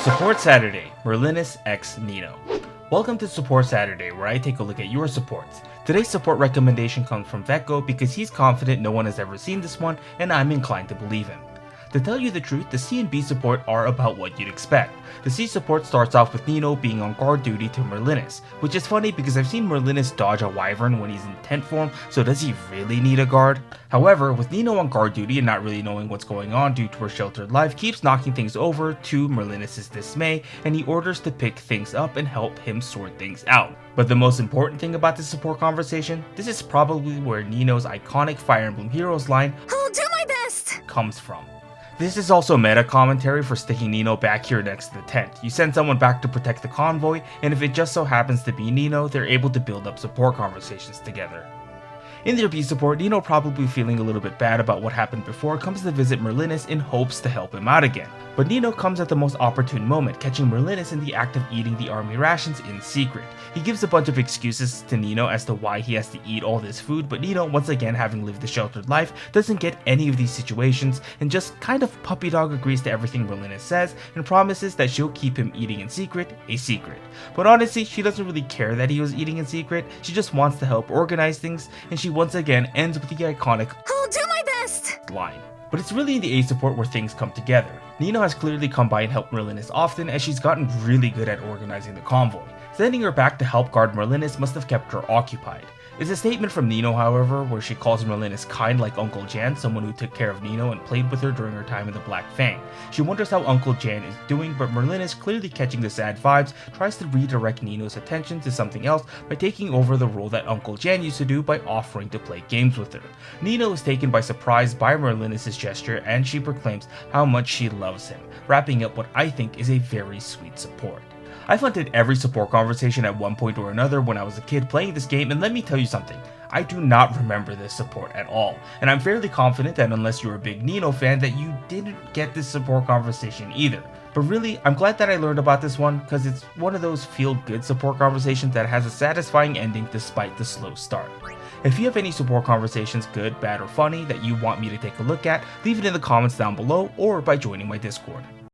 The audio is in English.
Support Saturday, Merlinus x Nino. Welcome to Support Saturday, where I take a look at your supports. Today's support recommendation comes from VEKO because he's confident no one has ever seen this one, and I'm inclined to believe him. To tell you the truth, the C and B support are about what you'd expect. The C support starts off with Nino being on guard duty to Merlinus, which is funny because I've seen Merlinus dodge a wyvern when he's in tent form, so does he really need a guard? However, with Nino on guard duty and not really knowing what's going on due to her sheltered life, keeps knocking things over to Merlinus' dismay, and he orders to pick things up and help him sort things out. But the most important thing about this support conversation, this is probably where Nino's iconic Fire Emblem Heroes line, "I'll do my best," comes from. This is also meta commentary for sticking Nino back here next to the tent. You send someone back to protect the convoy, and if it just so happens to be Nino, they're able to build up support conversations together. In their B support, Nino, probably feeling a little bit bad about what happened before, comes to visit Merlinus in hopes to help him out again. But Nino comes at the most opportune moment, catching Merlinus in the act of eating the army rations in secret. He gives a bunch of excuses to Nino as to why he has to eat all this food, but Nino, once again having lived a sheltered life, doesn't get any of these situations and just kind of puppy dog agrees to everything Merlinus says and promises that she'll keep him eating in secret a secret. But honestly, she doesn't really care that he was eating in secret, she just wants to help organize things, and she once again ends with the iconic "I'll do my best" line. But it's really in the A support where things come together. Nino has clearly come by and helped Merlinus often, as she's gotten really good at organizing the convoy. Sending her back to help guard Merlinus must have kept her occupied. It's a statement from Nino, however, where she calls Merlinus kind like Uncle Jan, someone who took care of Nino and played with her during her time in the Black Fang. She wonders how Uncle Jan is doing, but Merlinus, clearly catching the sad vibes, tries to redirect Nino's attention to something else by taking over the role that Uncle Jan used to do by offering to play games with her. Nino is taken by surprise by Merlinus' gesture, and she proclaims how much she loves him, wrapping up what I think is a very sweet support. I've hunted every support conversation at one point or another when I was a kid playing this game, and let me tell you something, I do not remember this support at all, and I'm fairly confident that unless you're a big Nino fan that you didn't get this support conversation either. But really, I'm glad that I learned about this one, because it's one of those feel-good support conversations that has a satisfying ending despite the slow start. If you have any support conversations, good, bad, or funny, that you want me to take a look at, leave it in the comments down below or by joining my Discord.